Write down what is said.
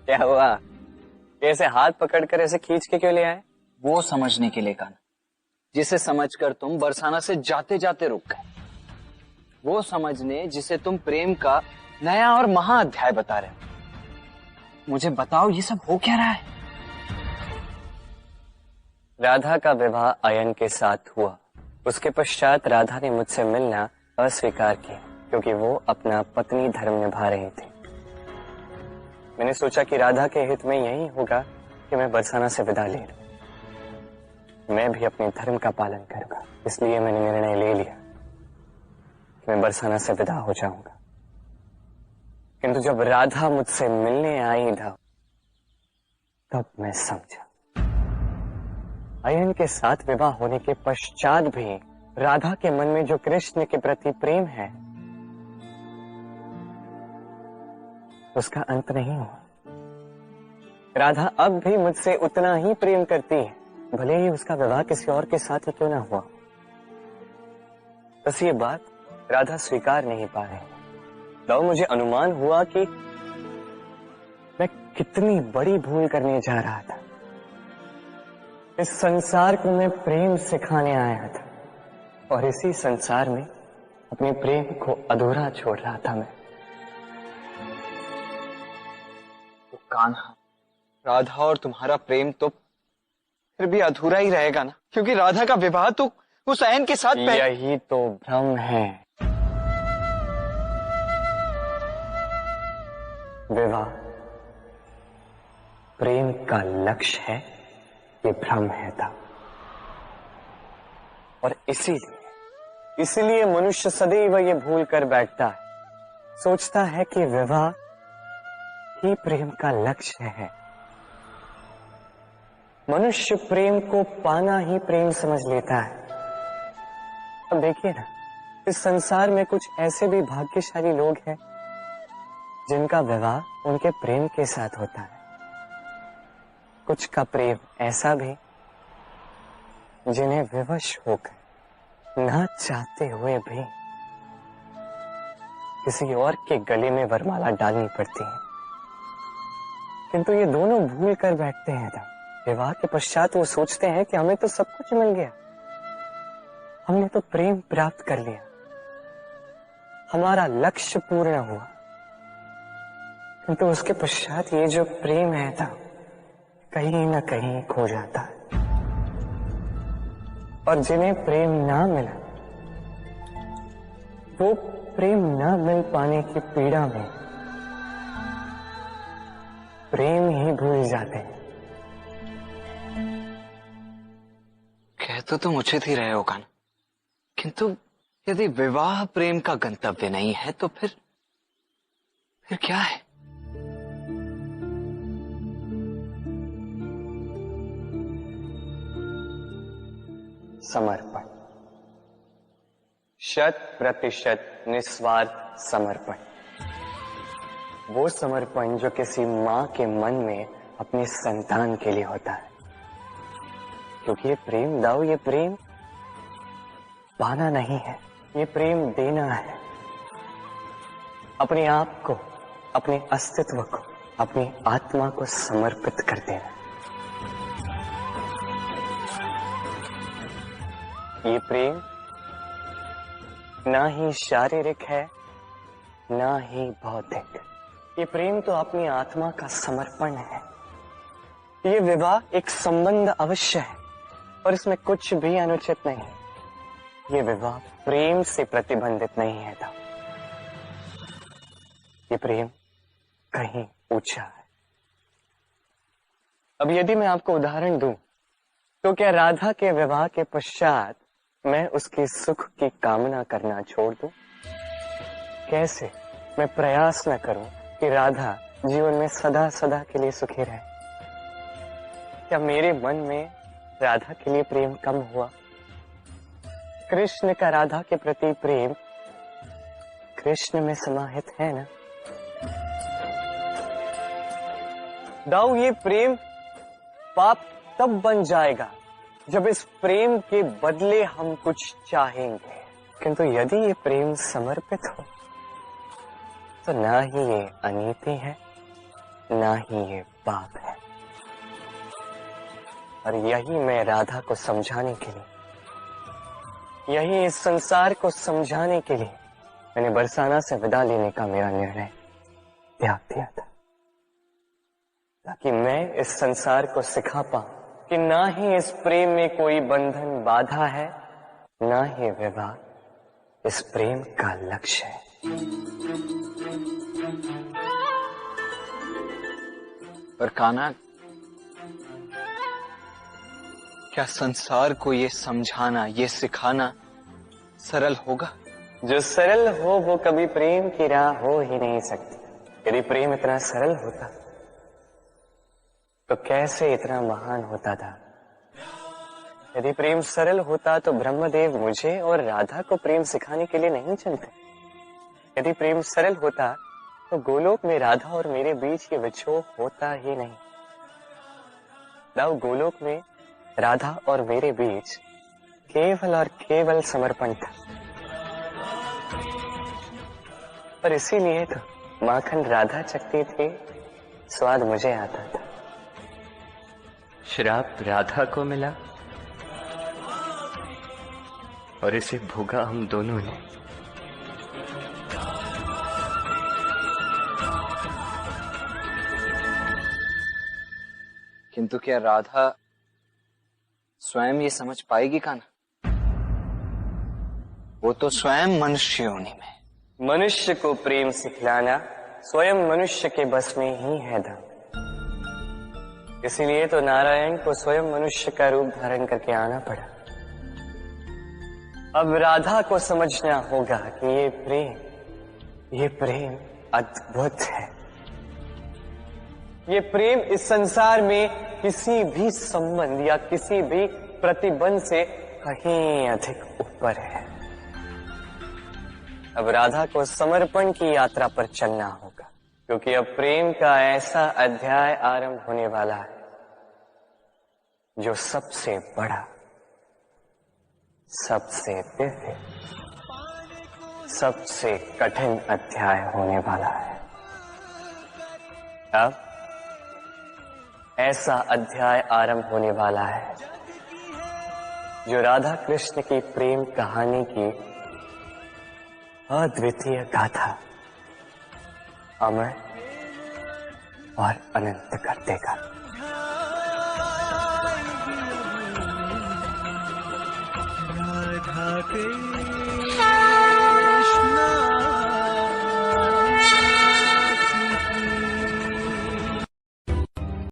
क्या हुआ? कैसे हाथ पकड़कर ऐसे खींच के क्यों ले आए? वो समझने के लिए काना, जिसे समझकर तुम बरसाना से जाते जाते रुक गए। वो समझने जिसे तुम प्रेम का नया और महाअध्याय बता रहे हो। मुझे बताओ, ये सब हो क्या रहा है? राधा का विवाह अयन के साथ हुआ। उसके पश्चात राधा ने मुझसे मिलना अस्वीकार किया क्योंकि वो अपना पत्नी धर्म निभा रही थी। मैंने सोचा कि राधा के हित में यही होगा कि मैं बरसाना से विदा ले लूं। मैं भी अपने धर्म का पालन करूंगा, इसलिए मैंने निर्णय ले लिया कि मैं बरसाना से विदा हो जाऊंगा। किंतु जब राधा मुझसे मिलने आई था, तब मैं समझा। अयन के साथ विवाह होने के पश्चात भी राधा के मन में जो कृष्ण के प्रति प्रेम है, उसका अंत नहीं हुआ। राधा अब भी मुझसे उतना ही प्रेम करती है, भले ही उसका विवाह किसी और के साथ ही क्यों ना हुआ। बस ये बात राधा स्वीकार नहीं पा रही। तो मुझे अनुमान हुआ कि मैं कितनी बड़ी भूल करने जा रहा था। इस संसार को मैं प्रेम सिखाने आया था और इसी संसार में अपने प्रेम को अधूरा छोड़ रहा था मैं। तो कान्हा, राधा और तुम्हारा प्रेम तो फिर भी अधूरा ही रहेगा ना, क्योंकि राधा का विवाह तो उस अयन के साथ यही तो भ्रम है। विवाह प्रेम का लक्ष्य है, ये भ्रम है था। और इसीलिए मनुष्य सदैव ये भूल कर बैठता है, सोचता है कि विवाह ही प्रेम का लक्ष्य है। मनुष्य प्रेम को पाना ही प्रेम समझ लेता है। अब देखिए ना, इस संसार में कुछ ऐसे भी भाग्यशाली लोग हैं जिनका विवाह उनके प्रेम के साथ होता है। कुछ का प्रेम ऐसा भी जिन्हें विवश होकर ना चाहते हुए भी किसी और के गले में वरमाला डालनी पड़ती है। किंतु ये दोनों भूल कर बैठते हैं ना। विवाह के पश्चात वो सोचते हैं कि हमें तो सब कुछ मिल गया, हमने तो प्रेम प्राप्त कर लिया, हमारा लक्ष्य पूर्ण हुआ। किंतु उसके पश्चात ये जो प्रेम है था, कहीं ना कहीं खो जाता है। और जिन्हें प्रेम ना मिला, वो प्रेम ना मिल पाने की पीड़ा में प्रेम ही भूल जाते हैं। कह तो तुम उचित ही रहे हो कान्हा, किंतु यदि विवाह प्रेम का गंतव्य नहीं है तो फिर क्या है? समर्पण, 100% निस्वार्थ समर्पण। वो समर्पण जो किसी मां के मन में अपने संतान के लिए होता है। क्योंकि ये प्रेम दाऊ, ये प्रेम पाना नहीं है, ये प्रेम देना है। अपने आप को, अपने अस्तित्व को, अपनी आत्मा को समर्पित कर देना। ये प्रेम ना ही शारीरिक है, ना ही भौतिक। ये प्रेम तो अपनी आत्मा का समर्पण है। ये विवाह एक संबंध अवश्य है और इसमें कुछ भी अनुचित नहीं है। ये विवाह प्रेम से प्रतिबंधित नहीं है था। ये प्रेम कहीं ऊंचा है। अब यदि मैं आपको उदाहरण दूं, तो क्या राधा के विवाह के पश्चात मैं उसके सुख की कामना करना छोड़ दूं? कैसे मैं प्रयास न करूं कि राधा जीवन में सदा सदा के लिए सुखी रहे? क्या मेरे मन में राधा के लिए प्रेम कम हुआ? कृष्ण का राधा के प्रति प्रेम कृष्ण में समाहित है ना। दाऊ, ये प्रेम पाप तब बन जाएगा जब इस प्रेम के बदले हम कुछ चाहेंगे। किंतु यदि ये प्रेम समर्पित हो तो ना ही ये अनीति है, ना ही ये पाप है। और यही मैं राधा को समझाने के लिए, यही इस संसार को समझाने के लिए मैंने बरसाना से विदा लेने का मेरा निर्णय त्याग दिया था, ताकि मैं इस संसार को सिखा पाऊं कि ना ही इस प्रेम में कोई बंधन बाधा है, ना ही विवाह इस प्रेम का लक्ष्य है। पर कान्हा, क्या संसार को ये समझाना, ये सिखाना सरल होगा? जो सरल हो वो कभी प्रेम की राह हो ही नहीं सकती। यदि प्रेम इतना सरल होता तो कैसे इतना महान होता था। यदि प्रेम सरल होता तो ब्रह्मदेव मुझे और राधा को प्रेम सिखाने के लिए नहीं चलते। यदि प्रेम सरल होता तो गोलोक में राधा और मेरे बीच ये विछोह होता ही नहीं। दाऊ, गोलोक में राधा और मेरे बीच केवल और केवल समर्पण था, और इसीलिए तो माखन राधा चखती थी, स्वाद मुझे आता था। श्राप राधा को मिला और इसे भोगा हम दोनों ने। किंतु क्या राधा स्वयं ये समझ पाएगी कान्हा? वो तो स्वयं मनुष्य योनि में। मनुष्य को प्रेम सिखलाना स्वयं मनुष्य के बस में ही है धर्म। इसीलिए तो नारायण को स्वयं मनुष्य का रूप धारण करके आना पड़ा। अब राधा को समझना होगा कि ये प्रेम अद्भुत है। ये प्रेम इस संसार में किसी भी संबंध या किसी भी प्रतिबंध से कहीं अधिक ऊपर है। अब राधा को समर्पण की यात्रा पर चलना होगा, क्योंकि अब प्रेम का ऐसा अध्याय आरंभ होने वाला है जो सबसे बड़ा, सबसे दिव्य, सबसे कठिन अध्याय होने वाला है। अब ऐसा अध्याय आरंभ होने वाला है जो राधा कृष्ण की प्रेम कहानी की अद्वितीय गाथा अमर और अनंत कर देगा। राधा कृष्ण